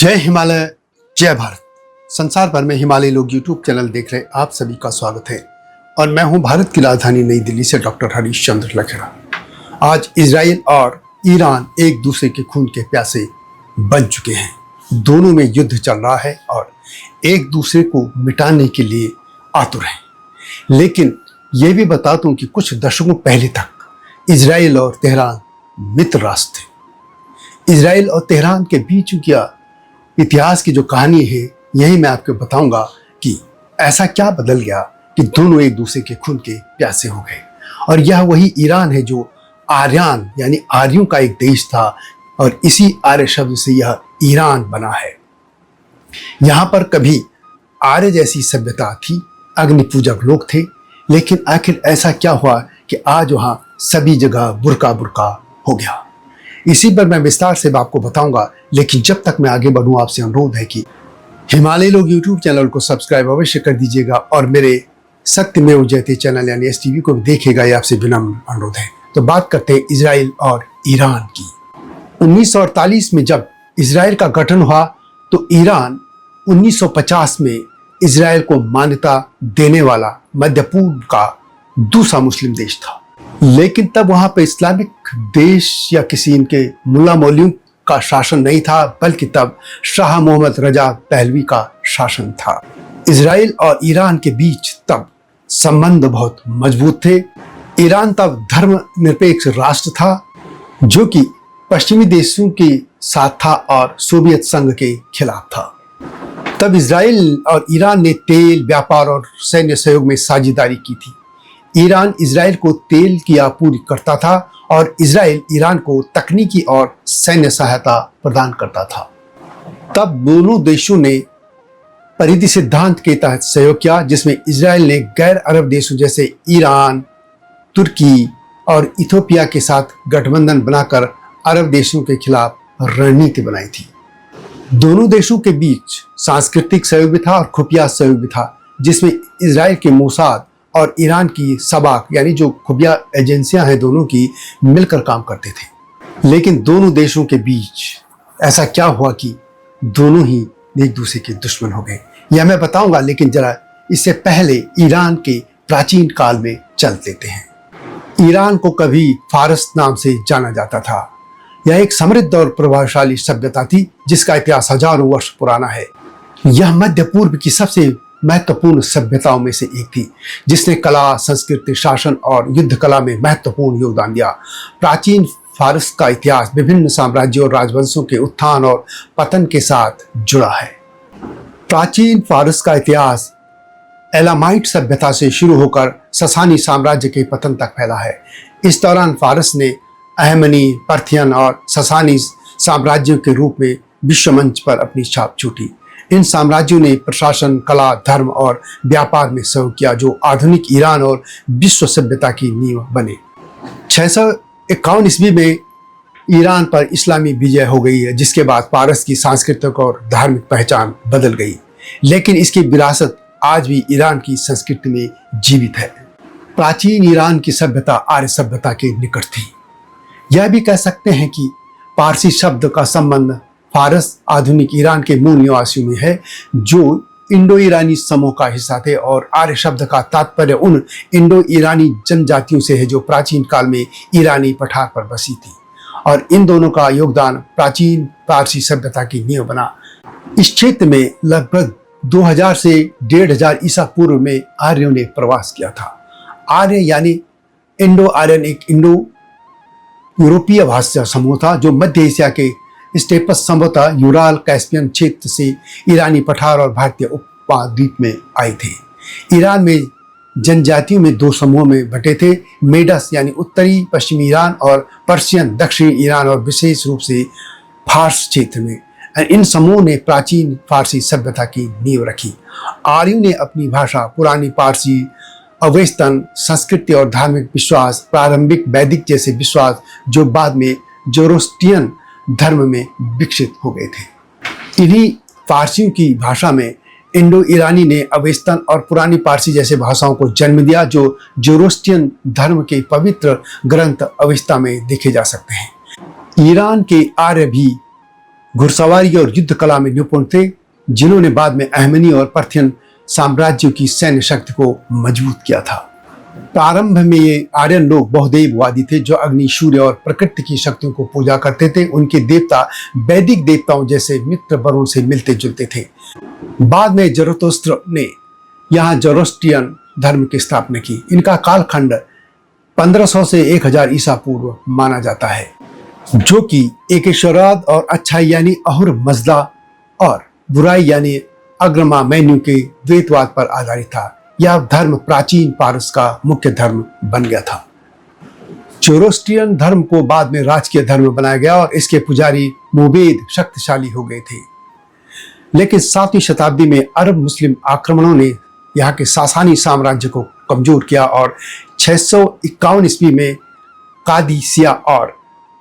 जय हिमालय, जय भारत। संसार भर में हिमालय लोग यूट्यूब चैनल देख रहे आप सभी का स्वागत है और मैं हूं भारत की राजधानी नई दिल्ली से डॉक्टर हरीश चंद्र लखेड़ा। आज इजराइल और ईरान एक दूसरे के खून के प्यासे बन चुके हैं। दोनों में युद्ध चल रहा है और एक दूसरे को मिटाने के लिए आतुर हैं। लेकिन यह भी बता दूं कि कुछ दशकों पहले तक इजराइल और तेहरान मित्र राष्ट्र थे। इजराइल और तेहरान के बीच की इतिहास की जो कहानी है, यही मैं आपको बताऊंगा कि ऐसा क्या बदल गया कि दोनों एक दूसरे के खून के प्यासे हो गए। और यह वही ईरान है जो आर्यन यानी आर्यों का एक देश था और इसी आर्य शब्द से यह ईरान बना है। यहाँ पर कभी आर्य जैसी सभ्यता थी, अग्नि पूजक लोग थे, लेकिन आखिर ऐसा क्या हुआ कि आज वहाँ सभी जगह बुर्का बुर्का हो गया। इसी पर मैं विस्तार से आपको बताऊंगा। लेकिन जब तक मैं आगे बढ़ूं, आपसे अनुरोध है कि हिमालय लोग यूट्यूब चैनल को सब्सक्राइब अवश्य कर दीजिएगा और मेरे सत्यमेव जयते चैनल यानी STV को भी देखिएगा, ये आपसे विनम्र अनुरोध है। तो बात करते हैं इजराइल और ईरान की। 1948 में जब इजराइल का गठन हुआ तो ईरान 1950 में इजराइल को मान्यता देने वाला मध्य पूर्व का दूसरा मुस्लिम देश था। लेकिन तब वहां पर इस्लामिक देश या किसी इनके मुल्ला मौलवियों का शासन नहीं था, बल्कि तब शाह मोहम्मद रजा पहलवी का शासन था। इजराइल और ईरान के बीच तब संबंध बहुत मजबूत थे। ईरान तब धर्मनिरपेक्ष राष्ट्र था जो कि पश्चिमी देशों के साथ था और सोवियत संघ के खिलाफ था। तब इजराइल और ईरान ने तेल, व्यापार और सैन्य सहयोग में साझेदारी की थी। ईरान इजराइल को तेल की आपूर्ति करता था और इजराइल ईरान को तकनीकी और सैन्य सहायता प्रदान करता था। तब दोनों देशों ने परिधि सिद्धांत के तहत सहयोग किया, जिसमें इजराइल ने गैर अरब देशों जैसे ईरान, तुर्की और इथियोपिया के साथ गठबंधन बनाकर अरब देशों के खिलाफ रणनीति बनाई थी। दोनों देशों के बीच सांस्कृतिक सहयोग भी था और खुफिया सहयोग भी था, जिसमें इजराइल के मोसाद और ईरान की सबाक यानी जो खुफिया एजेंसियां हैं दोनों की मिलकर काम करते थे। लेकिन दोनों देशों के बीच ऐसा क्या हुआ कि दोनों ही एक दूसरे के दुश्मन हो गए, यह मैं बताऊंगा। लेकिन जरा इससे पहले ईरान के प्राचीन काल में चल लेते हैं। ईरान को कभी फारस नाम से जाना जाता था। यह एक समृद्ध और प्रभावशाली सभ्यता थी जिसका इतिहास हजारों वर्ष पुराना है। यह मध्य पूर्व की सबसे महत्वपूर्ण सभ्यताओं में से एक थी, जिसने कला, संस्कृति, शासन और युद्ध कला में महत्वपूर्ण योगदान दिया। प्राचीन फारस का इतिहास विभिन्न साम्राज्यों और राजवंशों के उत्थान और पतन के साथ जुड़ा है। प्राचीन फारस का इतिहास एलामाइट सभ्यता से शुरू होकर ससानी साम्राज्य के पतन तक फैला है। इस दौरान फारस ने अहमनी, पर्थियन और ससानी साम्राज्यों के रूप में विश्व मंच पर अपनी छाप छोड़ी। इन साम्राज्यों ने प्रशासन, कला, धर्म और व्यापार में सहयोग किया, जो आधुनिक ईरान और विश्व सभ्यता की नींव बने। 651 ईस्वी में ईरान पर इस्लामी विजय हो गई है, जिसके बाद फारस की सांस्कृतिक और धार्मिक पहचान बदल गई। लेकिन इसकी विरासत आज भी ईरान की संस्कृति में जीवित है। प्राचीन ईरान की सभ्यता आर्य सभ्यता के निकट थी। यह भी कह सकते हैं कि पारसी शब्द का संबंध फारस आधुनिक ईरान के मूल निवासियों में है, जो इंडो ईरानी समूह का हिस्सा थे, और आर्य शब्द का तात्पर्य उन इंडो ईरानी जनजातियों से है जो प्राचीन काल में ईरानी पठार पर बसी थी। और इन दोनों का योगदान प्राचीन पारसी सभ्यता की नींव बना। इस क्षेत्र में लगभग 2000 से 1500 ईसा पूर्व में आर्यों ने प्रवास किया था। आर्य यानी इंडो आर्यन एक इंडो यूरोपीय भाषा समूह था जो मध्य एशिया के स्टेपस, संभवतः यूराल, कैस्पियन क्षेत्र से ईरानी पठार और भारतीय उपद्वीप में आए थे। ईरान में जनजातियों में दो समूहों में बटे थे, मेडस यानी उत्तरी पश्चिमी ईरान और पर्शियन दक्षिणी ईरान और विशेष रूप से फारस क्षेत्र में। इन समूहों ने प्राचीन फारसी सभ्यता की नींव रखी। आर्यों ने अपनी भाषा, पुरानी पारसी, अवेस्तन संस्कृति और धार्मिक विश्वास, प्रारंभिक वैदिक जैसे विश्वास जो बाद में जोरोस्ट्रियन धर्म में विकसित हो गए थे। इन्हीं फारसियों की भाषा में इंडो ईरानी ने अवेस्तन और पुरानी पारसी जैसे भाषाओं को जन्म दिया, जो जोरोस्ट्रियन धर्म के पवित्र ग्रंथ अवेस्ता में देखे जा सकते हैं। ईरान के आर्य भी घुड़सवारी और युद्ध कला में निपुण थे, जिन्होंने बाद में अहमनी और पर्थियन साम्राज्यों की सैन्य शक्ति को मजबूत किया था। प्रारंभ में ये आर्यन लोग बहुदेववादी थे, जो अग्नि, सूर्य और प्रकृति की शक्तियों को पूजा करते थे। उनके देवता वैदिक देवताओं जैसे मित्र वरुण से मिलते जुलते थे। बाद में जरतुस्त्र ने यहाँ जोरोस्ट्रियन धर्म की स्थापना की। इनका कालखंड 1500 से 1000 ईसा पूर्व माना जाता है, जो कि एकेश्वरवाद और अच्छाई यानी अहुर मजदा और बुराई यानी अग्रमा मैन्यू के द्वैतवाद पर आधारित था। यह धर्म प्राचीन पारस का मुख्य धर्म बन गया था। जोरोस्ट्रियन धर्म को बाद में राजकीय धर्म बनाया गया और इसके पुजारी मुबेद शक्तिशाली हो गए थे। लेकिन 7वीं शताब्दी में अरब मुस्लिम आक्रमणों ने यहाँ के सासानी साम्राज्य को कमजोर किया और 651 ईस्वी में कादिसिया और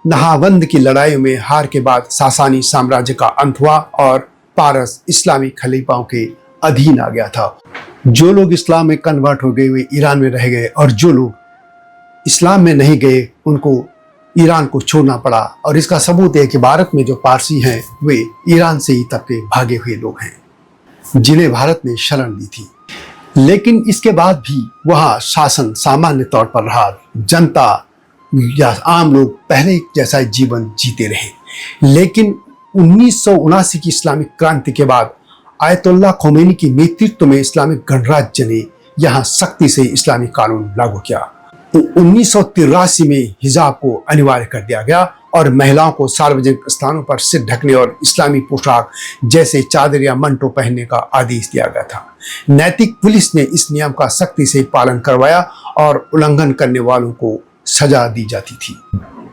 नहावंद की लड़ाइयों में हार के बाद सासानी साम्राज्य का अंत हुआ और पारस इस्लामी खलीफाओं के अधीन आ गया था। जो लोग इस्लाम में कन्वर्ट हो गए वे ईरान में रह गए और जो लोग इस्लाम में नहीं गए उनको ईरान को छोड़ना पड़ा। और इसका सबूत है कि भारत में जो पारसी हैं वे ईरान से ही तब के भागे हुए लोग हैं, जिन्हें भारत ने शरण दी थी। लेकिन इसके बाद भी वहाँ शासन सामान्य तौर पर रहा। जनता या आम लोग पहले जैसा जीवन जीते रहे। लेकिन 1979 की इस्लामिक क्रांति के बाद आयतुल्लाह खोमेनी की नेतृत्व में इस्लामिक गणराज्य ने यहाँ सख्ती से इस्लामी कानून लागू किया। 1983 में हिजाब को अनिवार्य कर दिया गया और महिलाओं को सार्वजनिक स्थानों पर सिर ढकने और इस्लामी पोशाक जैसे चादर या मंटो पहनने का आदेश दिया गया था। नैतिक पुलिस ने इस नियम का सख्ती से पालन करवाया और उल्लंघन करने वालों को सजा दी जाती थी।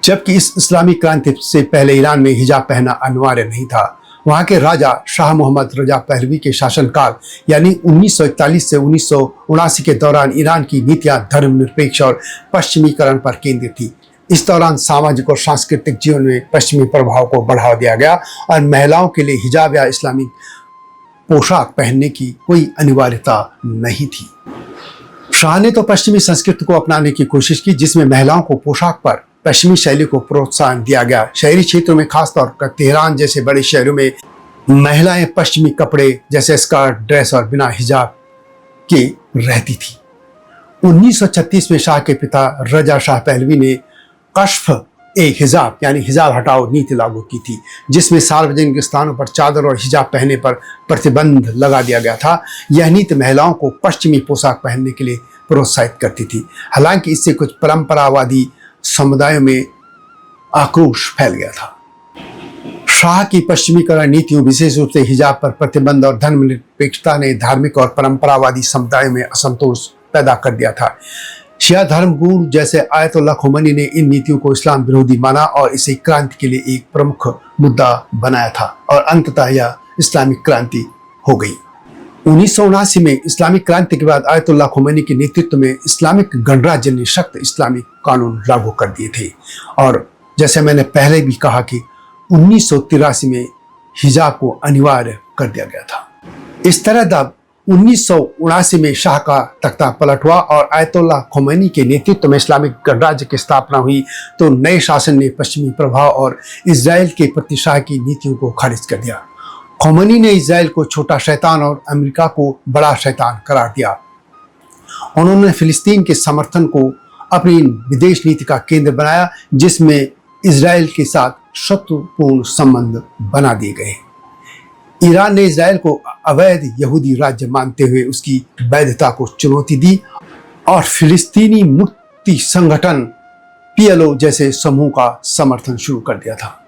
जबकि इस इस्लामी क्रांति से पहले ईरान में हिजाब पहनना अनिवार्य नहीं था। वहाँ के राजा शाह मोहम्मद रजा पहलवी के शासनकाल यानी 1941 से 1979 के दौरान ईरान की नीतियां धर्मनिरपेक्ष और पश्चिमीकरण पर केंद्रित थी। इस दौरान सामाजिक और सांस्कृतिक जीवन में पश्चिमी प्रभाव को बढ़ावा दिया गया और महिलाओं के लिए हिजाब या इस्लामिक पोशाक पहनने की कोई अनिवार्यता नहीं थी। शाह ने तो पश्चिमी संस्कृति को अपनाने की कोशिश की, जिसमें महिलाओं को पोशाक पर पश्चिमी शैली को प्रोत्साहन दिया गया। शहरी क्षेत्रों में खासतौर पर तेहरान जैसे बड़े शहरों में महिलाएं पश्चिमी कपड़े जैसे स्कर्ट, ड्रेस और बिना हिजाब के रहती थी। 1936 में शाह के पिता रजा शाह पहलवी ने कश्फ ए हिजाब यानी हिजाब हटाओ नीति लागू की थी, जिसमें सार्वजनिक स्थानों पर चादर और हिजाब पहनने पर प्रतिबंध लगा दिया गया था। यह नीति महिलाओं को पश्चिमी पोशाक पहनने के लिए प्रोत्साहित करती थी। हालांकि इससे कुछ परंपरावादी समुदायों में आक्रोश फैल गया था। शाह की पश्चिमीकरण नीतियों, विशेष रूप से हिजाब पर प्रतिबंध और धर्मनिरपेक्षता ने धार्मिक और परंपरावादी समुदायों में असंतोष पैदा कर दिया था। शिया धर्मगुरु जैसे आयतुल्लाह खोमेनी ने इन नीतियों को इस्लाम विरोधी माना और इसे क्रांति के लिए एक प्रमुख मुद्दा बनाया था और अंततः यह इस्लामिक क्रांति हो गई। 1979 में इस्लामिक क्रांति के बाद आयतुल्लाह खोमेनी के नेतृत्व में इस्लामिक गणराज्य ने सख्त इस्लामिक कानून लागू कर दिए थे और जैसे मैंने पहले भी कहा कि 1983 में हिजाब को अनिवार्य कर दिया गया था। इस तरह जब 1979 में शाह का तख्ता पलट हुआ और आयतुल्लाह खोमेनी के नेतृत्व में इस्लामिक गणराज्य की स्थापना हुई तो नए शासन ने पश्चिमी प्रभाव और इजराइल के प्रति शाह की नीतियों को खारिज कर दिया। खोमेनी ने इजराइल को छोटा शैतान और अमेरिका को बड़ा शैतान करार दिया। उन्होंने फिलिस्तीन के समर्थन को अपनी विदेश नीति का केंद्र बनाया, जिसमें इजराइल के साथ शत्रुपूर्ण संबंध बना दिए गए। ईरान ने इजराइल को अवैध यहूदी राज्य मानते हुए उसकी वैधता को चुनौती दी और फिलिस्तीनी मुक्ति संगठन पीएलओ जैसे समूह का समर्थन शुरू कर दिया था।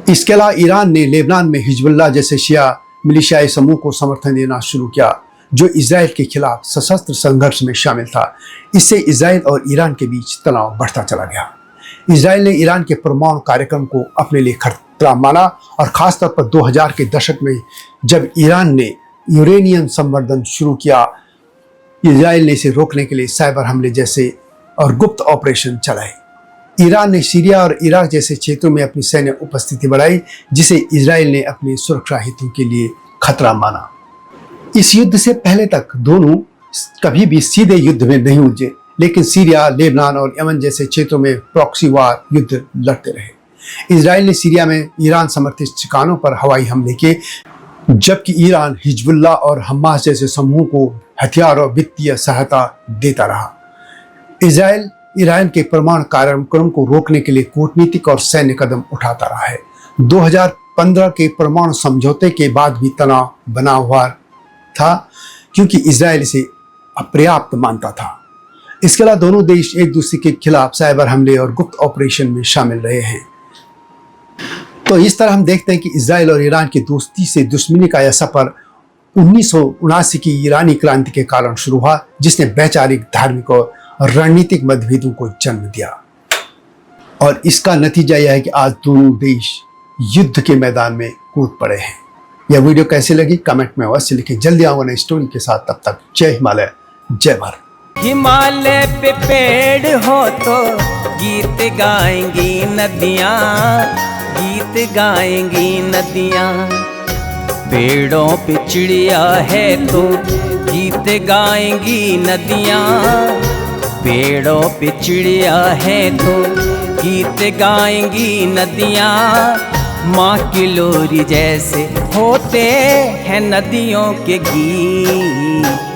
इसके अलावा ईरान ने लेबनान में हिजबुल्लाह जैसे शिया मिलिशियाई समूह को समर्थन देना शुरू किया, जो इजराइल के खिलाफ सशस्त्र संघर्ष में शामिल था। इससे इजराइल और ईरान के बीच तनाव बढ़ता चला गया। इजराइल ने ईरान के परमाणु कार्यक्रम को अपने लिए खतरा माना और खासतौर पर 2000 के दशक में जब ईरान ने यूरेनियम संवर्धन शुरू किया, इजराइल ने इसे रोकने के लिए साइबर हमले जैसे और गुप्त ऑपरेशन चलाए। ईरान ने सीरिया और इराक जैसे क्षेत्रों में अपनी सैन्य उपस्थिति बढ़ाई, जिसे इजराइल ने अपने सुरक्षा हितों के लिए खतरा माना। इस युद्ध से पहले तक दोनों कभी भी सीधे युद्ध में नहीं उलझे, लेकिन सीरिया, लेबनान और यमन जैसे क्षेत्रों में प्रॉक्सी वार युद्ध लड़ते रहे। इजराइल ने सीरिया में ईरान समर्थित ठिकानों पर हवाई हमले किए, जबकि ईरान हिजबुल्लाह और हमास जैसे समूहों को हथियार और वित्तीय सहायता देता रहा। इजराइल ईरान के परमाणु कार्यक्रम को रोकने के लिए कूटनीतिक और सैन्य कदम उठाता रहा है। 2015 के परमाणु समझौते के बाद भी तनाव बना हुआ था, क्योंकि इजराइल इसे अपर्याप्त मानता था। इसके अलावा दोनों देश एक दूसरे के खिलाफ साइबर हमले और गुप्त ऑपरेशन में शामिल रहे हैं। तो इस तरह हम देखते हैं कि इजराइल और ईरान की दोस्ती से दुश्मनी का यह सफर 1979 की ईरानी क्रांति के कारण शुरू हुआ, जिसने वैचारिक, धार्मिक और रणनीतिक मतभेदों को जन्म दिया। और इसका नतीजा यह है कि आज दोनों देश युद्ध के मैदान में कूद पड़े हैं। यह वीडियो कैसी लगी कमेंट में अवश्य लिखें। जल्दी आऊंगा नई स्टोरी के साथ, तब तक जय हिमालय, जय भारत। हिमालय पे पेड़ हो तो गीत गाएंगी नदियाँ, गीत गाएंगी नदियाँ। पेड़ों पे चिड़िया है तो गीत गाएंगी नदियाँ, पेड़ों पे चिड़िया है तो गीत गाएंगी नदियाँ। माँ की लोरी जैसे होते हैं नदियों के गीत।